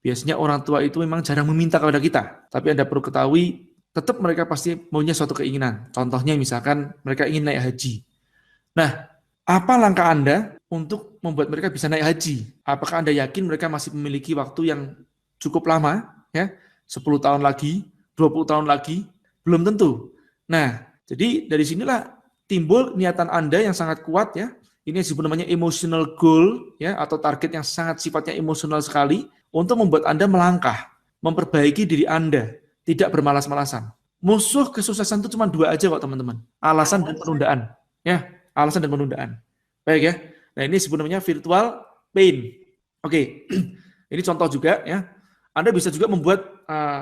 Biasanya orang tua itu memang jarang meminta kepada kita, tapi Anda perlu ketahui, tetap mereka pasti punya suatu keinginan. Contohnya misalkan mereka ingin naik haji. Nah, apa langkah Anda untuk membuat mereka bisa naik haji? Apakah Anda yakin mereka masih memiliki waktu yang cukup lama, ya, 10 tahun lagi, 20 tahun lagi? Belum tentu. Nah, jadi dari sinilah timbul niatan Anda yang sangat kuat, ya. Ini yang disebut namanya emotional goal, ya, atau target yang sangat sifatnya emosional sekali untuk membuat Anda melangkah, memperbaiki diri Anda, tidak bermalas-malasan. Musuh kesuksesan itu cuma 2 aja kok, teman-teman. Alasan dan penundaan. Ya, alasan dan penundaan. Baik ya. Nah, ini sebenarnya virtual pain. Oke. Ini contoh juga ya. Anda bisa juga membuat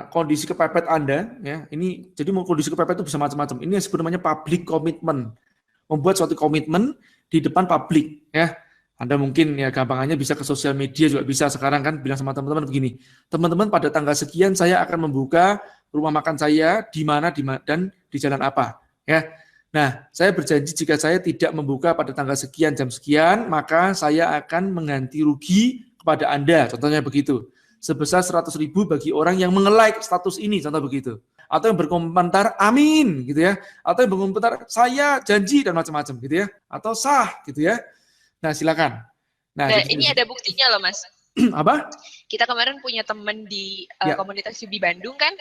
kondisi kepepet Anda ya. Ini jadi kondisi kepepet itu bisa macam-macam. Ini yang sebenarnya public commitment. Membuat suatu komitmen di depan publik ya. Anda mungkin ya gampangannya bisa ke sosial media juga bisa sekarang kan bilang sama teman-teman begini. Teman-teman pada tanggal sekian saya akan membuka rumah makan saya di mana dan di jalan apa ya. Nah, saya berjanji jika saya tidak membuka pada tanggal sekian jam sekian, maka saya akan mengganti rugi kepada Anda. Contohnya begitu. Sebesar 100.000 bagi orang yang nge-like status ini, contoh begitu. Atau yang berkomentar amin gitu ya. Atau yang berkomentar saya janji dan macam-macam gitu ya. Atau sah gitu ya. Nah, silakan. Nah, ini ada buktinya loh, Mas. Apa? Kita kemarin punya teman di komunitas Yubi Bandung kan.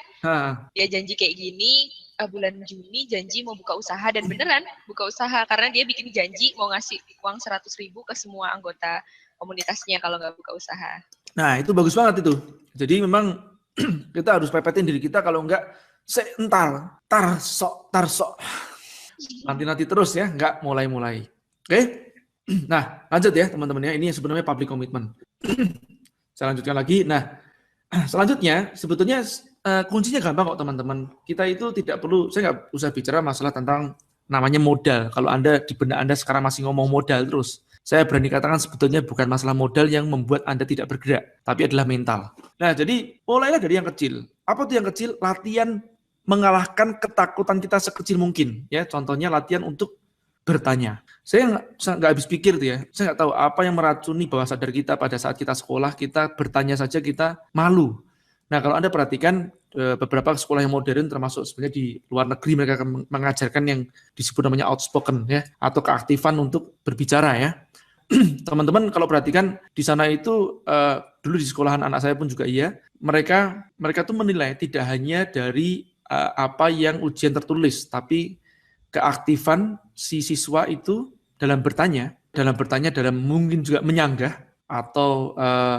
Dia janji kayak gini, bulan Juni janji mau buka usaha dan beneran buka usaha karena dia bikin janji mau ngasih uang 100.000 ke semua anggota komunitasnya kalau nggak buka usaha. Nah, itu bagus banget itu. Jadi memang kita harus pepetin diri kita kalau enggak tar sok. Nanti terus ya, enggak mulai-mulai. Oke? Nah, lanjut ya teman-teman ya. Ini sebenarnya public commitment. Saya lanjutkan lagi. Nah, selanjutnya sebetulnya kuncinya gampang kok teman-teman. Kita itu tidak perlu, saya nggak usah bicara masalah tentang namanya modal. Kalau Anda di benak Anda sekarang masih ngomong modal terus, saya berani katakan sebetulnya bukan masalah modal yang membuat Anda tidak bergerak, tapi adalah mental. Nah, jadi mulailah dari yang kecil. Apa tuh yang kecil? Latihan mengalahkan ketakutan kita sekecil mungkin. Ya, contohnya latihan untuk bertanya. Saya nggak habis pikir tuh ya. Saya nggak tahu apa yang meracuni bawah sadar kita pada saat kita sekolah, kita bertanya saja kita malu. Nah, kalau Anda perhatikan beberapa sekolah yang modern termasuk sebenarnya di luar negeri mereka akan mengajarkan yang disebut namanya outspoken ya atau keaktifan untuk berbicara ya. Teman-teman kalau perhatikan di sana itu dulu di sekolahan anak saya pun juga iya, mereka tuh menilai tidak hanya dari apa yang ujian tertulis, tapi keaktifan si siswa itu dalam bertanya, dalam mungkin juga menyanggah atau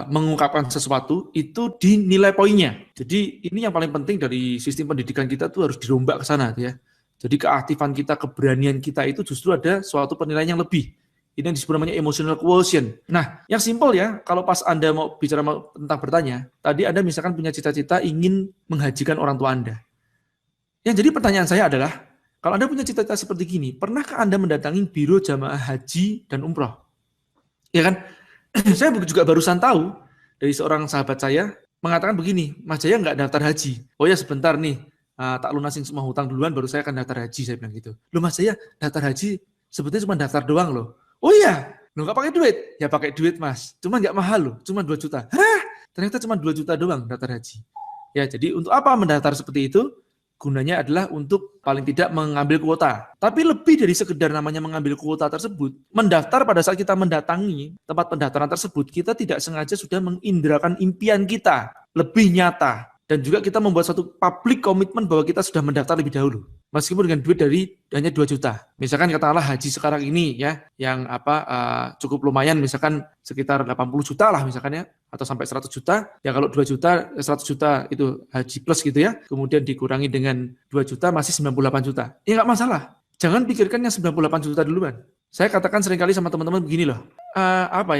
mengungkapkan sesuatu itu dinilai poinnya. Jadi ini yang paling penting dari sistem pendidikan kita tuh harus dirombak ke sana ya. Jadi keaktifan kita, keberanian kita itu justru ada suatu penilaian yang lebih. Ini yang disebut namanya emotional quotient. Nah, yang simpel ya, kalau pas Anda mau bicara tentang bertanya, tadi Anda misalkan punya cita-cita ingin menghajikan orang tua Anda. Yang jadi pertanyaan saya adalah, kalau Anda punya cita-cita seperti gini, pernahkah Anda mendatangi biro jamaah haji dan umroh? Ya kan? Saya juga barusan tahu dari seorang sahabat saya mengatakan begini, Mas Jaya nggak daftar haji. Oh ya sebentar nih, tak lunasin semua hutang duluan baru saya akan daftar haji, saya bilang gitu. Loh Mas Jaya daftar haji sebetulnya cuma daftar doang loh. Oh iya, lo nggak pakai duit? Ya pakai duit Mas, cuma nggak mahal loh, cuma 2 juta. Hah? Ternyata cuma 2 juta doang daftar haji. Ya jadi untuk apa mendaftar seperti itu? Gunanya adalah untuk paling tidak mengambil kuota. Tapi lebih dari sekedar namanya mengambil kuota tersebut, mendaftar pada saat kita mendatangi tempat pendaftaran tersebut, kita tidak sengaja sudah mengindrakan impian kita lebih nyata. Dan juga kita membuat satu public komitmen bahwa kita sudah mendaftar lebih dahulu. Meskipun dengan duit dari hanya 2 juta. Misalkan katakanlah haji sekarang ini ya, yang cukup lumayan misalkan sekitar 80 juta lah misalkan ya, atau sampai 100 juta. Ya kalau 2 juta, 100 juta itu haji plus gitu ya. Kemudian dikurangi dengan 2 juta masih 98 juta. Ya nggak masalah. Jangan pikirkan yang 98 juta duluan. Saya katakan seringkali sama teman-teman begini loh.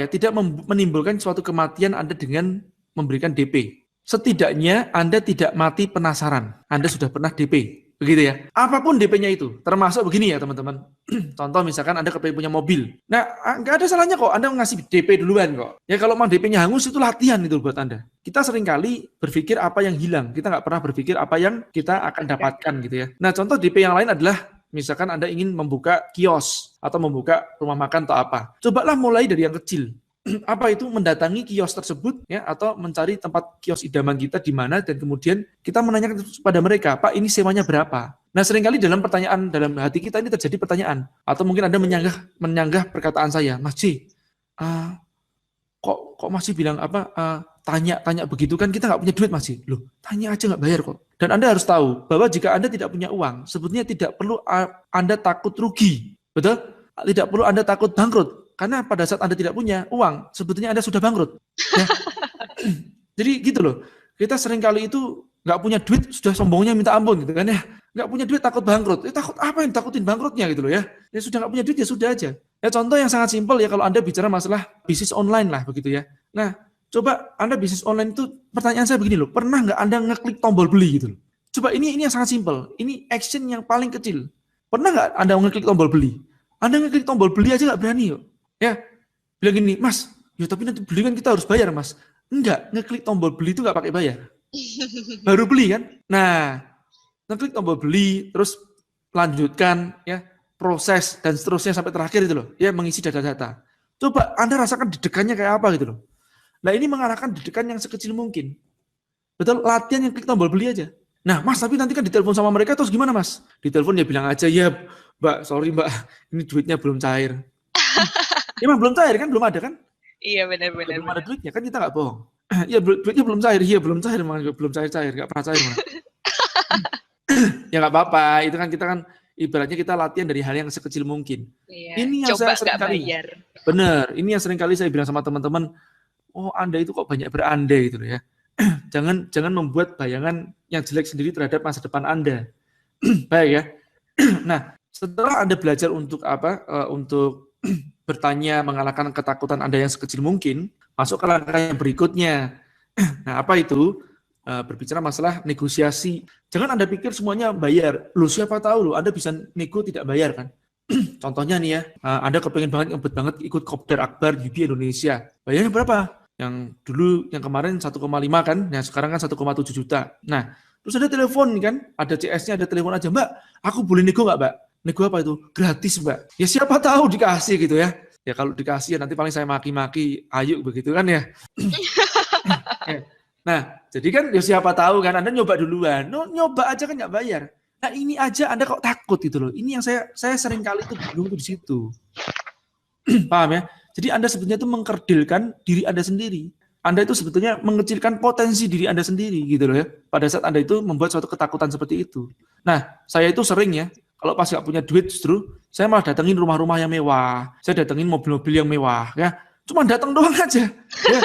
Tidak menimbulkan suatu kematian Anda dengan memberikan DP. Setidaknya Anda tidak mati penasaran. Anda sudah pernah DP. Begitu ya. Apapun DP-nya itu. Termasuk begini ya teman-teman. Contoh misalkan Anda kepengen punya mobil. Nah, nggak ada salahnya kok Anda ngasih DP duluan kok. Ya kalau mau DP-nya hangus itu latihan itu buat Anda. Kita seringkali berpikir apa yang hilang. Kita nggak pernah berpikir apa yang kita akan dapatkan gitu ya. Nah, contoh DP yang lain adalah misalkan Anda ingin membuka kios atau membuka rumah makan atau apa. Cobalah mulai dari yang kecil. apa itu mendatangi kios tersebut ya, atau mencari tempat kios idaman kita di mana, dan kemudian kita menanyakan kepada mereka, Pak ini sewanya berapa? Nah seringkali dalam pertanyaan, dalam hati kita ini terjadi pertanyaan, atau mungkin Anda menyanggah perkataan saya, Mas J, kok masih bilang tanya begitu, kan kita nggak punya duit Mas J. Loh, tanya aja nggak bayar kok. Dan Anda harus tahu bahwa jika Anda tidak punya uang, sebetulnya tidak perlu Anda takut rugi, betul? Tidak perlu Anda takut bangkrut. Karena pada saat Anda tidak punya uang, sebetulnya Anda sudah bangkrut. Ya. Jadi gitu loh. Kita seringkali itu nggak punya duit, sudah sombongnya minta ampun gitu kan ya. Nggak punya duit takut bangkrut. Takut apa yang takutin bangkrutnya gitu loh ya. Ya sudah nggak punya duit ya sudah aja. Ya contoh yang sangat simpel ya, kalau Anda bicara masalah bisnis online lah begitu ya. Nah, coba Anda bisnis online itu, pertanyaan saya begini loh, pernah nggak Anda ngeklik tombol beli gitu loh? Coba ini yang sangat simpel. Ini action yang paling kecil. Pernah nggak Anda ngeklik tombol beli? Anda ngeklik tombol beli aja nggak berani yuk. Ya, bilang gini, Mas, ya tapi nanti beli kan kita harus bayar, Mas. Enggak, ngeklik tombol beli itu nggak pakai bayar. Baru beli kan? Nah, ngeklik tombol beli, terus lanjutkan ya proses dan seterusnya sampai terakhir itu loh, ya mengisi data-data. Coba Anda rasakan dedekannya kayak apa gitu loh. Nah ini mengarahkan dedekan yang sekecil mungkin. Betul, latihan yang klik tombol beli aja. Nah, Mas, tapi nanti kan ditelepon sama mereka terus gimana, Mas? Ditelepon ya bilang aja, ya Mbak, sorry Mbak, ini duitnya belum cair. Emang belum cair kan? Belum ada kan? Iya benar-benar. Belum ada duitnya kan, kita nggak bohong. Iya duitnya belum cair, iya belum cair, belum cair, nggak pernah cair. Ya nggak apa-apa, itu kan kita kan ibaratnya kita latihan dari hal yang sekecil mungkin. Iya, ini yang coba saya sering kali bayar. Bener, ini yang sering kali saya bilang sama teman-teman, oh Anda itu kok banyak berandai gitu ya. Jangan membuat bayangan yang jelek sendiri terhadap masa depan Anda. Baik ya. Nah, setelah Anda belajar untuk untuk bertanya, mengalahkan ketakutan Anda yang sekecil mungkin, masuk ke langkah yang berikutnya. Nah, apa itu? Berbicara masalah negosiasi. Jangan Anda pikir semuanya bayar. Loh, siapa tahu loh, Anda bisa nego tidak bayar kan? Contohnya nih ya, Anda kepengen banget, ngebet banget ikut Kopdar Akbar UB Indonesia. Bayarnya berapa? Yang dulu, yang kemarin 1,5 kan, nah sekarang kan 1,7 juta. Nah, terus ada telepon kan, ada CS-nya, ada telepon aja, Mbak, aku boleh nego nggak Mbak? Nego apa itu? Gratis Mbak. Ya siapa tahu dikasih gitu ya. Ya kalau dikasih ya nanti paling saya maki-maki, ayo begitu kan ya. Nah, jadi kan ya siapa tahu kan, Anda nyoba duluan. Nyoba aja kan nggak bayar. Nah ini aja Anda kok takut gitu loh. Ini yang saya sering kali itu bingung tuh di situ. Paham ya? Jadi Anda sebetulnya itu mengkerdilkan diri Anda sendiri. Anda itu sebetulnya mengecilkan potensi diri Anda sendiri gitu loh ya. Pada saat Anda itu membuat suatu ketakutan seperti itu. Nah, saya itu sering ya, kalau pas nggak punya duit justru, saya malah datengin rumah-rumah yang mewah. Saya datengin mobil-mobil yang mewah ya. Cuma datang doang aja. Ya.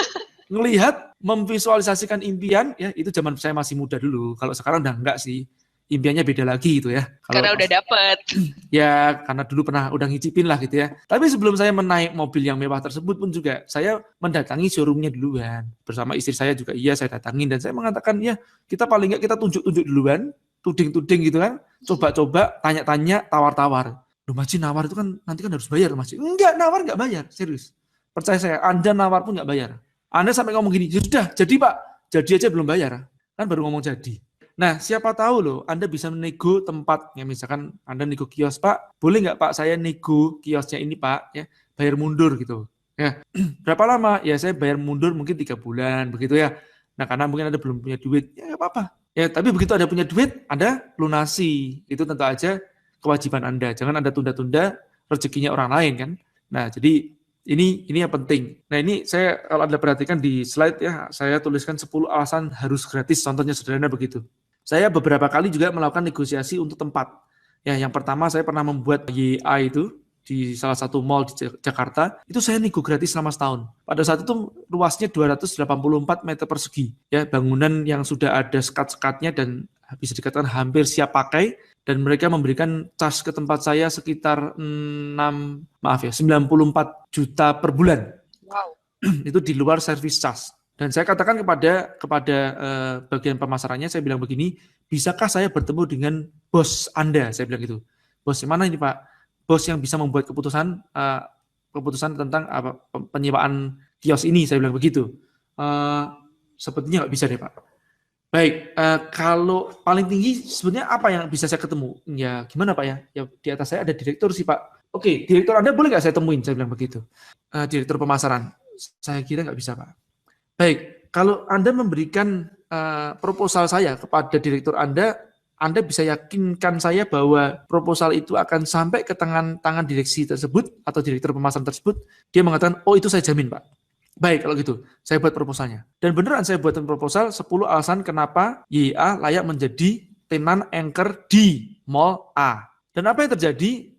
Ngelihat, memvisualisasikan impian, ya itu zaman saya masih muda dulu. Kalau sekarang udah enggak sih. Impiannya beda lagi gitu ya. Karena udah dapet. Ya, karena dulu udah ngicipin lah gitu ya. Tapi sebelum saya menaik mobil yang mewah tersebut pun juga, saya mendatangi showroomnya duluan. Bersama istri saya juga, iya saya datangin. Dan saya mengatakan, ya kita paling enggak kita tunjuk-tunjuk duluan, tuding-tuding gitu kan. Coba-coba, tanya-tanya, tawar-tawar. Loh Mas, nawar itu kan nanti kan harus bayar Mas. Enggak, nawar enggak bayar, serius. Percaya saya, Anda nawar pun enggak bayar. Anda sampai ngomong gini, sudah jadi Pak, jadi aja belum bayar. Kan baru ngomong jadi. Nah, siapa tahu loh, Anda bisa menego tempat, ya misalkan Anda nego kios, Pak, boleh nggak Pak saya nego kiosnya ini Pak, ya bayar mundur gitu. Ya, berapa lama? Ya saya bayar mundur mungkin 3 bulan, begitu ya. Nah, karena mungkin Anda belum punya duit, ya nggak apa-apa. Ya, tapi begitu Anda punya duit, Anda lunasi. Itu tentu aja kewajiban Anda. Jangan Anda tunda-tunda rezekinya orang lain kan. Nah, jadi ini yang penting. Nah ini saya kalau Anda perhatikan di slide ya, saya tuliskan 10 alasan harus gratis, contohnya sederhana begitu. Saya beberapa kali juga melakukan negosiasi untuk tempat. Ya, yang pertama saya pernah membuat YA itu di salah satu mall di Jakarta, itu saya nego gratis selama setahun. Pada saat itu luasnya 284 meter persegi. Ya, bangunan yang sudah ada sekat-sekatnya dan bisa dikatakan hampir siap pakai, dan mereka memberikan cas ke tempat saya sekitar 94 juta per bulan. Wow. Itu di luar service charge. Dan saya katakan kepada bagian pemasarannya, saya bilang begini, bisakah saya bertemu dengan bos Anda? Saya bilang gitu. Bos yang mana ini Pak? Bos yang bisa membuat keputusan tentang penyewaan kios ini, saya bilang begitu. Sepertinya nggak bisa deh Pak. Baik, kalau paling tinggi sebenarnya apa yang bisa saya ketemu? Ya gimana Pak ya? Ya di atas saya ada direktur sih Pak. Oke, direktur Anda boleh nggak saya temuin? Saya bilang begitu. Direktur pemasaran. Saya kira nggak bisa, Pak. Baik, kalau Anda memberikan proposal saya kepada direktur Anda bisa yakinkan saya bahwa proposal itu akan sampai ke tangan direksi tersebut atau direktur pemasaran tersebut. Dia mengatakan, oh itu saya jamin, Pak. Baik, kalau gitu, saya buat proposalnya. Dan beneran saya buatkan proposal 10 alasan kenapa YIA layak menjadi tenan anchor di Mall A. Dan apa yang terjadi?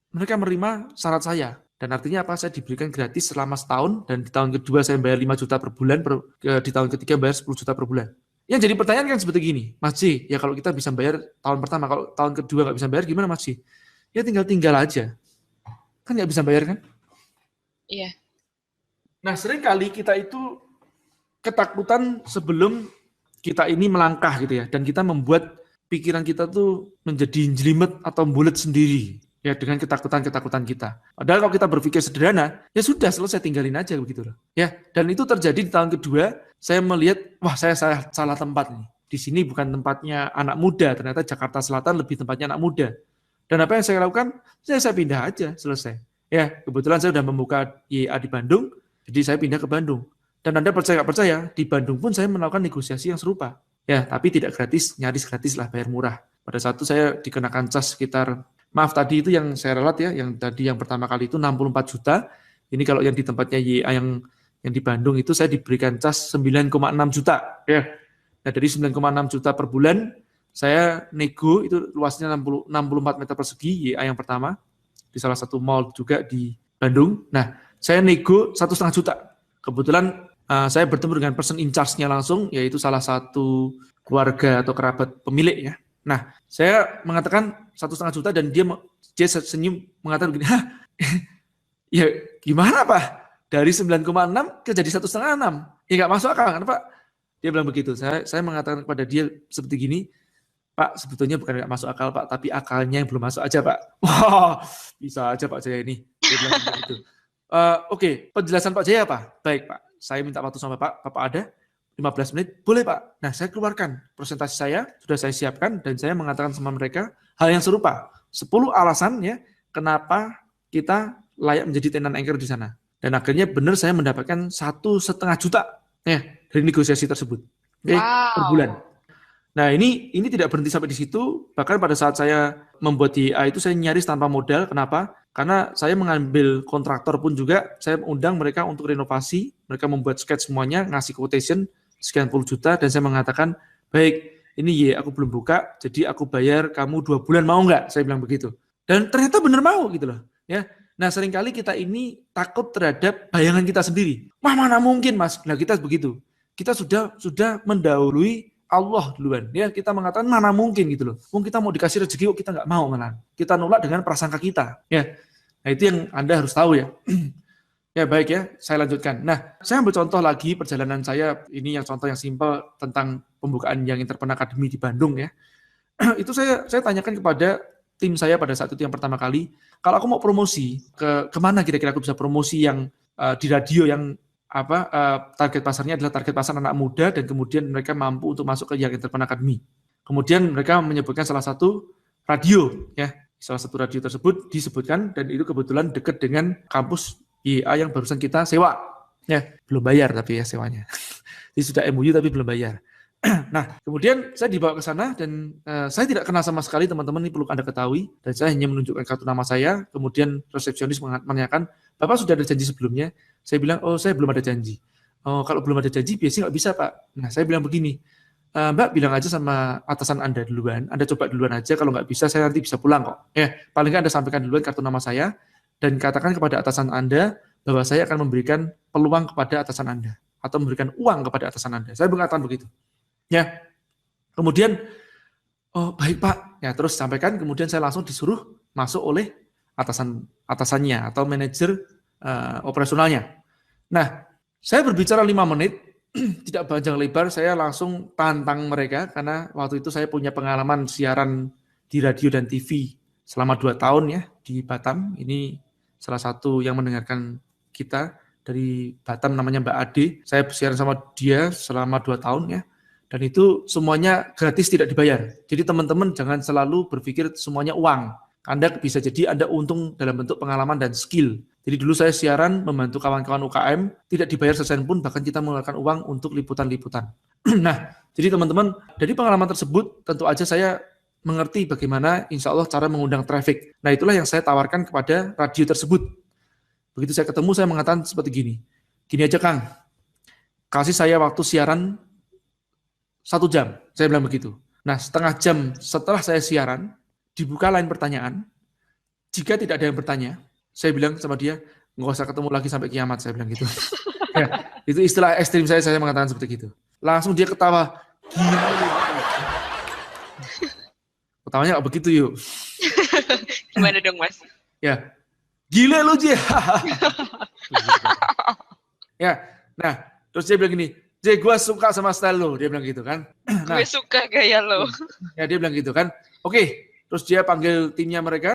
Mereka menerima syarat saya. Dan artinya apa? Saya diberikan gratis selama setahun, dan di tahun kedua saya bayar 5 juta per bulan, di tahun ketiga bayar 10 juta per bulan. Yang jadi pertanyaan kan seperti gini, Mas J, ya kalau kita bisa bayar tahun pertama, kalau tahun kedua nggak bisa bayar, gimana Mas J? Ya tinggal aja. Kan nggak bisa bayar kan? Iya. Nah, seringkali kita itu ketakutan sebelum kita ini melangkah gitu ya, dan kita membuat pikiran kita tuh menjadi jelimet atau bulet sendiri ya dengan ketakutan kita. Padahal kalau kita berpikir sederhana, ya sudah selesai, tinggalin aja begitu loh. Ya, dan itu terjadi di tahun kedua, saya melihat, wah saya salah tempat nih. Di sini bukan tempatnya anak muda, ternyata Jakarta Selatan lebih tempatnya anak muda. Dan apa yang saya lakukan? Saya pindah aja, selesai. Ya, kebetulan saya sudah membuka YIA di Bandung, jadi saya pindah ke Bandung. Dan Anda percaya nggak percaya, di Bandung pun saya melakukan negosiasi yang serupa. Ya, tapi tidak gratis, nyaris gratis lah, bayar murah. Pada saat itu saya dikenakan cas sekitar, maaf tadi itu yang saya relat ya, yang tadi yang pertama kali itu 64 juta. Ini kalau yang di tempatnya YIA yang di Bandung itu saya diberikan cas 9,6 juta. Ya. Nah dari 9,6 juta per bulan, saya nego itu luasnya 64 meter persegi YIA yang pertama, di salah satu mall juga di Bandung. Nah saya nego 1,5 juta. Kebetulan saya bertemu dengan person in charge-nya langsung, yaitu salah satu keluarga atau kerabat pemilik ya. Nah, saya mengatakan 1,5 juta dan dia senyum mengatakan begini, ya gimana Pak? Dari 9,6 ke jadi 1,5. Ya nggak masuk akal kan Pak? Dia bilang begitu. Saya mengatakan kepada dia seperti gini, Pak sebetulnya bukan nggak masuk akal Pak, tapi akalnya yang belum masuk aja Pak. Wah, bisa aja Pak Jaya ini. Dia bilang begitu. Oke, penjelasan Pak Jaya apa? Baik Pak, saya minta waktu sama Bapak ada 15 menit, boleh Pak. Nah, saya keluarkan presentasi saya, sudah saya siapkan, dan saya mengatakan sama mereka hal yang serupa. 10 alasan ya, kenapa kita layak menjadi tenan anchor di sana. Dan akhirnya benar saya mendapatkan 1,5 juta ya, dari negosiasi tersebut. Oke, per bulan. Nah, ini tidak berhenti sampai di situ. Bahkan pada saat saya membuat YIA itu saya nyaris tanpa modal. Kenapa? Karena saya mengambil kontraktor pun juga, saya undang mereka untuk renovasi. Mereka membuat sketch semuanya, ngasih quotation sekian puluh juta, dan saya mengatakan, baik, ini aku belum buka, jadi aku bayar kamu 2 bulan, mau nggak? Saya bilang begitu. Dan ternyata benar mau gitu loh. Ya. Nah, seringkali kita ini takut terhadap bayangan kita sendiri. Wah, mana mungkin, Mas? Nah, kita begitu. Kita sudah mendahului Allah duluan. Ya, kita mengatakan mana mungkin gitu loh. Kita mau dikasih rezeki kok kita nggak mau malah. Kita nolak dengan prasangka kita. Ya. Nah, itu yang Anda harus tahu ya. Ya, baik ya, saya lanjutkan. Nah, saya ambil contoh lagi perjalanan saya. Ini yang contoh yang simpel tentang pembukaan yang Entrepreneur Academy di Bandung ya. Itu saya tanyakan kepada tim saya pada saat itu yang pertama kali, kalau aku mau promosi, kemana kira-kira aku bisa promosi yang di radio yang target pasarnya adalah target pasar anak muda, dan kemudian mereka mampu untuk masuk ke Young Entrepreneur Academy. Kemudian mereka menyebutkan salah satu radio ya. Salah satu radio tersebut disebutkan, dan itu kebetulan dekat dengan kampus YIA yang barusan kita sewa. Ya, belum bayar tapi ya sewanya. Jadi sudah MOU tapi belum bayar. Nah, kemudian saya dibawa ke sana, dan saya tidak kenal sama sekali teman-teman, ini perlu Anda ketahui, dan saya hanya menunjukkan kartu nama saya. Kemudian resepsionis menanyakan, Bapak sudah ada janji sebelumnya? Saya bilang, oh saya belum ada janji. Oh, kalau belum ada janji biasanya nggak bisa Pak. Nah, saya bilang begini, Mbak bilang aja sama atasan Anda duluan, Anda coba duluan aja, kalau nggak bisa saya nanti bisa pulang kok. Paling nggak Anda sampaikan duluan kartu nama saya, dan katakan kepada atasan Anda bahwa saya akan memberikan peluang kepada atasan Anda, atau memberikan uang kepada atasan Anda. Saya mengatakan begitu. Ya, kemudian, oh baik Pak, ya terus sampaikan, kemudian saya langsung disuruh masuk oleh atasannya atau manajer operasionalnya. Nah, saya berbicara 5 menit, tidak panjang lebar, saya langsung tantang mereka, karena waktu itu saya punya pengalaman siaran di radio dan TV selama 2 tahun ya, di Batam. Ini salah satu yang mendengarkan kita dari Batam, namanya Mbak Ade. Saya siaran sama dia selama 2 tahun ya. Dan itu semuanya gratis, tidak dibayar. Jadi teman-teman jangan selalu berpikir semuanya uang. Anda bisa jadi Anda untung dalam bentuk pengalaman dan skill. Jadi dulu saya siaran membantu kawan-kawan UKM, tidak dibayar sesen pun, bahkan kita mengeluarkan uang untuk liputan-liputan. Nah, jadi teman-teman, dari pengalaman tersebut tentu aja saya mengerti bagaimana insya Allah cara mengundang traffic. Nah, itulah yang saya tawarkan kepada radio tersebut. Begitu saya ketemu, saya mengatakan seperti gini. Gini aja Kang, kasih saya waktu siaran 1 jam, saya bilang begitu. Nah, setengah jam setelah saya siaran, dibuka line pertanyaan. Jika tidak ada yang bertanya, saya bilang sama dia, nggak usah ketemu lagi sampai kiamat, saya bilang gitu. Ya, itu istilah ekstrim saya mengatakan seperti itu. Langsung dia ketawa, gila. Ketawanya nggak begitu yuk. Gimana dong Mas? Ya, gila lu J. Ya, nah terus dia bilang gini, J, gue suka sama style lo, dia bilang gitu kan. Gue suka gaya lo. Ya dia bilang gitu kan. Oke, terus dia panggil timnya mereka.